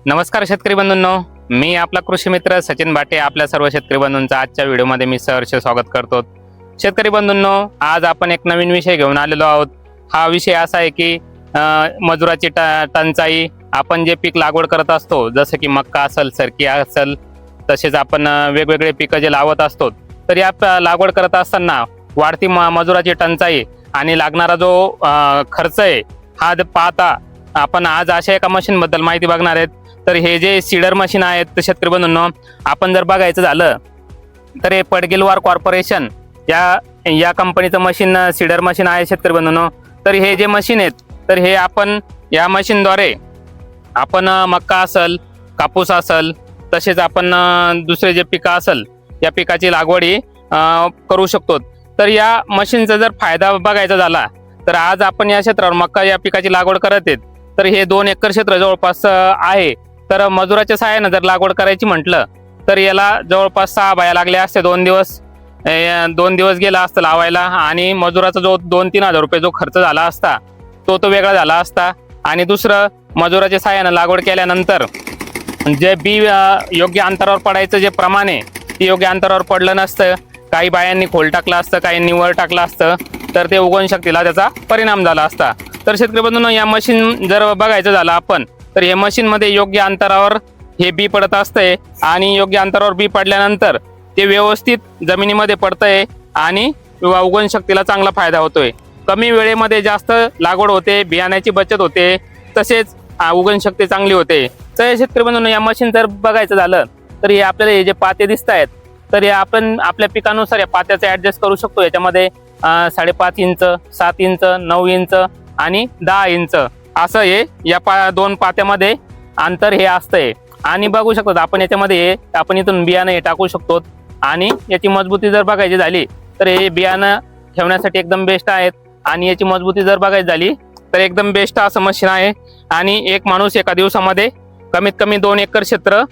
नमस्कार शेतकरी बंधूंनो, मी आपला कृषी मित्र सचिन बाटे आपल्या सर्व शेतकरी बंधूंचा आजच्या व्हिडिओमध्ये मी सहर्ष स्वागत करतो। शेतकरी बंधूंनो, आज आपण एक नवीन विषय घेऊन आलेलो आहोत। हा विषय असा आहे की मजुराची टंचाई। आपण जे पीक लागवड करत असतो, जसं की मक्का असेल, सरकी असेल, तसेच आपण वेगवेगळे पिकं जे लावत असतो, तर या लागवड करत असताना वाढती मजुराची टंचाई आणि लागणारा जो खर्च आहे हा पाहता आपण आज अशा एका मशीन बद्दल माहिती बघणार आहेत। तर हे जे सीडर मशीन आहेत तर शेतकरी बंधूंनो, आपण जर बघायचं झालं तर हे पडगिलवार कॉर्पोरेशन या कंपनीचं मशीन सीडर मशीन आहे शेतकरी बंधूंनो। तर हे जे मशीन आहेत तर हे आपण या मशीनद्वारे आपण मक्का असेल, कापूस असेल, तसेच आपण दुसरे जे पिकं असेल या पिकाची लागवडी करू शकतो। तर या मशीनचा जर फायदा बघायचा झाला तर आज आपण या क्षेत्रावर मक्का या पिकाची लागवड करत आहेत। तर हे 2 एकर क्षेत्र जवळपास आहे। तर मजुराच्या सहाय्याने जर लागवड करायची म्हटलं तर याला जवळपास 6 बाया लागल्या असते। 2 दिवस गेला असता लावायला आणि मजुराचा जो 2-3 हजार रुपये जो खर्च झाला असता तो वेगळा झाला असता। आणि दुसरं, मजुराच्या सहाय्याने लागवड केल्यानंतर जे बी योग्य अंतरावर पडायचं जे प्रमाण आहे ते योग्य अंतरावर पडलं नसतं। काही बायांनी खोल टाकलं असतं, काहींनी वर टाकलं असतं, तर ते उगवण शक्तीला त्याचा परिणाम झाला असता। तर शेतकरी बंधूंनो, या मशीन जर बघायचं झालं आपण तर हे मशीनमध्ये योग्य अंतरावर हे बी पडत असतंय आणि योग्य अंतरावर बी पडल्यानंतर ते व्यवस्थित जमिनीमध्ये पडतंय आणि उगवण शक्तीला चांगला फायदा होतोय। कमी वेळेमध्ये जास्त लागवड होते, बियाण्याची बचत होते, तसेच उगवण शक्ती चांगली होते। तर शेतकरी बंधूंनो, या मशीन जर बघायचं झालं तर हे आपल्याला हे जे पाते दिसत आहेत तर हे आपण आपल्या पिकानुसार या पात्याचं ऍडजस्ट करू शकतो। याच्यामध्ये 5.5 इंच, 7 इंच, 9 इंच आणि 10 इंच असं हे या 2 पात्यामध्ये अंतर हे असतंय। आणि बघू शकतो आपण याच्यामध्ये आपण इथून बियाणं हे टाकू शकतो। आणि याची मजबूती जर बघायची झाली तर हे बियाणं ठेवण्यासाठी एकदम बेस्ट आहेत। आणि याची मजबूती जर बघायची झाली तर एकदम बेस्ट असं मशीन आहे। आणि एक माणूस एका दिवसामध्ये कमीत कमी 2 एकर क्षेत्र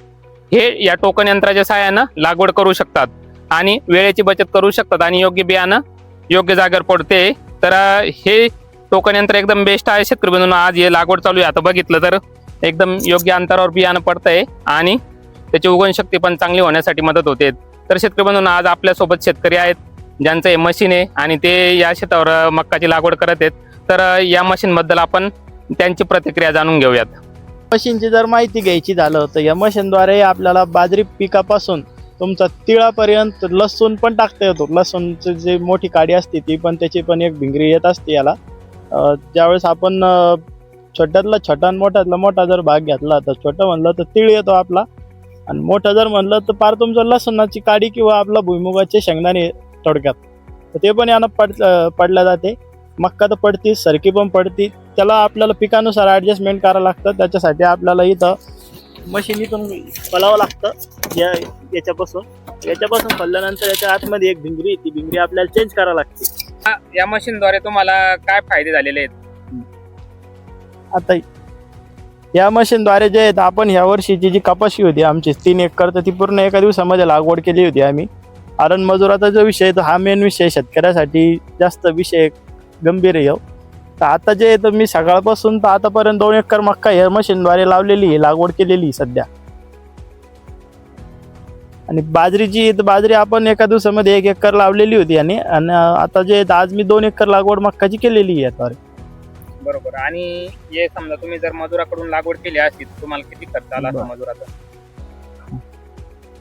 हे या टोकन यंत्राच्या सहाय्यानं लागवड करू शकतात आणि वेळेची बचत करू शकतात आणि योग्य बियाणं योग्य जागेवर पडते। तर हे टोकन यंत्र एकदम बेस्ट आहे शेतकरी बंधूंनो। आज हे लागवड चालू आहे, आता बघितलं तर एकदम योग्य अंतरावर बियाणं पडतंय आणि त्याची उगवण शक्ती पण चांगली होण्यासाठी मदत होते। तर शेतकरी बंधूंनो, आज आपल्यासोबत शेतकरी आहेत ज्यांचं हे मशीन आहे आणि ते या शेतावर मक्काची लागवड करत आहेत। तर या मशीनबद्दल आपण त्यांची प्रतिक्रिया जाणून घेऊयात। मशीनची जर माहिती घ्यायची झालं तर या मशीनद्वारे आपल्याला बाजरी पिकापासून तुमचा तिळापर्यंत लसूण पण टाकता येतो। लसूणची जी मोठी काडी असते ती पण, त्याची पण एक भिंगरी येत असते याला। ज्यावेळेस आपण छोट्यातला छोटा आणि मोठ्यातला मोठा जर भाग घेतला तर छोटं म्हणलं तर तीळ येतो आपला, आणि मोठं जर म्हणलं तर पार तुमचं लसूणाची काडी किंवा आपला भुईमुगाचे शेंगदाणे थोडक्यात, तर ते पण यानं पडल्या जाते। मक्का तर पडती, सरकी पण पडती, त्याला आपल्याला पिकानुसार ॲडजस्टमेंट करावं लागतं। त्याच्यासाठी आपल्याला इथं मशीन इथून खोलावं लागतं। याच्यापासून खोलल्यानंतर याच्या आतमध्ये एक भिंगरी, ती भिंगरी आपल्याला चेंज करावं लागते। या मशीनद्वारे तुम्हाला काय फायदे झालेले आहेत? आता या मशीनद्वारे जे आहेत, आपण ह्या वर्षीची जी कपाशी होती आमची 3 एकर, तर ती पूर्ण एका दिवसामध्ये लागवड केली होती आम्ही। कारण मजुराचा जो विषय तो हा मेन विषय शेतकऱ्यासाठी जास्त विषय गंभीर आहे। तर आता जे आहे तर मी सकाळपासून तर आतापर्यंत 2 एकर मक्का ह्या मशीनद्वारे लावलेली आहे, लागवड केलेली सध्या। आणि बाजरी आपण एका दिवसामध्ये 1 एकर लावलेली होती आणि आता जे आज मी 2 एकर लागवड मक्काची केलेली आहे याद्वारे। बरोबर। आणि हे समजा तुम्ही जर मजुराकडून लागवड केली असती तुम्हाला किती खर्च आला असता मजुराचा?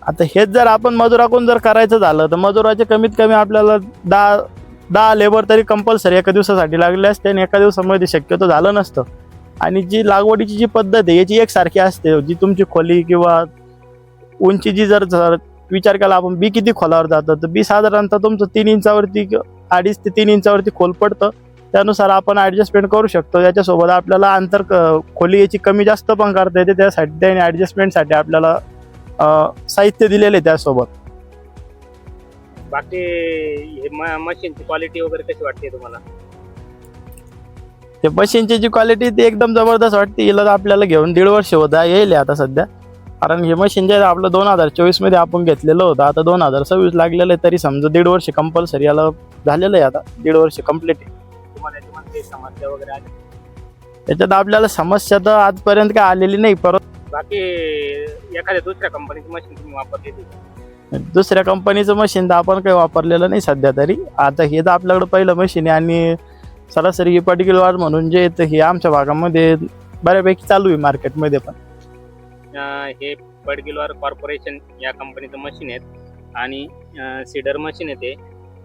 आता हेच जर आपण मजुराकडून जर करायचं झालं तर मजुराचे कमीत कमी आपल्याला 10 लेबर तरी कंपल्सरी एका दिवसासाठी लागले असते आणि एका दिवसामध्ये शक्यतो झालं नसतं। आणि जी लागवडीची जी पद्धत आहे याची एकसारखी असते। जी तुमची खोली किंवा उंची जी जर विचार केला आपण, बी किती खोलावर जातं तर बी साधारणतः तुमचं 3 इंचावरती 2.5 ते 3 इंचावरती खोल पडतं। त्यानुसार आपण ॲडजस्टमेंट करू शकतो। त्याच्यासोबत आपल्याला खोली याची कमी जास्त पण करता येते। त्यासाठी त्याने ॲडजस्टमेंटसाठी आपल्याला साहित्य दिलेले त्यासोबत। बाकी हे मशीनची क्वालिटी वगैरे कशी वाटते तुम्हाला? ते मशीनची जी क्वालिटी ती एकदम जबरदस्त वाटते। हिला आपल्याला घेऊन 1.5 वर्ष होता येईल आता सध्या। कारण हे मशीन जे आपलं 2024 मध्ये आपण घेतलेलं होतं, आता 2026 लागलेलं आहे, तरी समजा 1.5 वर्ष कंपल्सरी याला झालेलं आहे। आता 1.5 वर्ष कंप्लीट आहे। तुम्हाला याच्यामध्ये समस्या वगैरे आली? त्याच्यात आपल्याला समस्या तर आजपर्यंत काय आलेली नाही, परंतु बाकी एखाद्या दुसऱ्या कंपनीची मशीन तुम्ही वापरलेली? दुसऱ्या कंपनीचं मशीन तर आपण काही वापरलेलं नाही सध्या तरी. आता हे तर आपल्याकडे पहिलं मशीन आहे आणि सरासरी हे पर्टिक्युलर म्हणून जे तर हे आमच्या भागामध्ये बऱ्यापैकी चालू आहे मार्केटमध्ये पण. हे पडगिलवार कॉर्पोरेशन या कंपनीचं मशीन आहेत आणि सीडर मशीन आहे ते.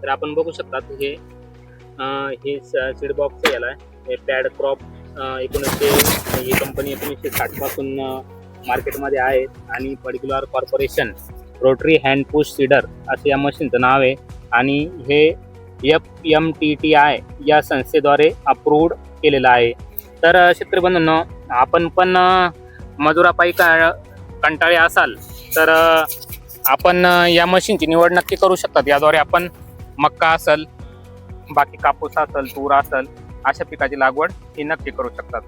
तर आपण बघू शकतात हे सीड बॉक्स याला हे पॅड क्रॉप 1900 ही कंपनी 1960 पासून मार्केटमध्ये आहे आणि Padgilwar corporation rotary hand push seeder असं या मशीनचं नाव आहे आणि हे FMTTI या संस्थेद्वारे अप्रूव्ड केलेलं आहे. तर शेतकरी बंधूंनो, आपण पण मजुरापायी कंटाळे असाल तर आपण या मशीनची निवड नक्की करू शकतात. याद्वारे आपण मक्का असेल, बाकी कापूस असेल, तूर असेल, अशा पिकाची लागवड ही नक्की करू शकतात.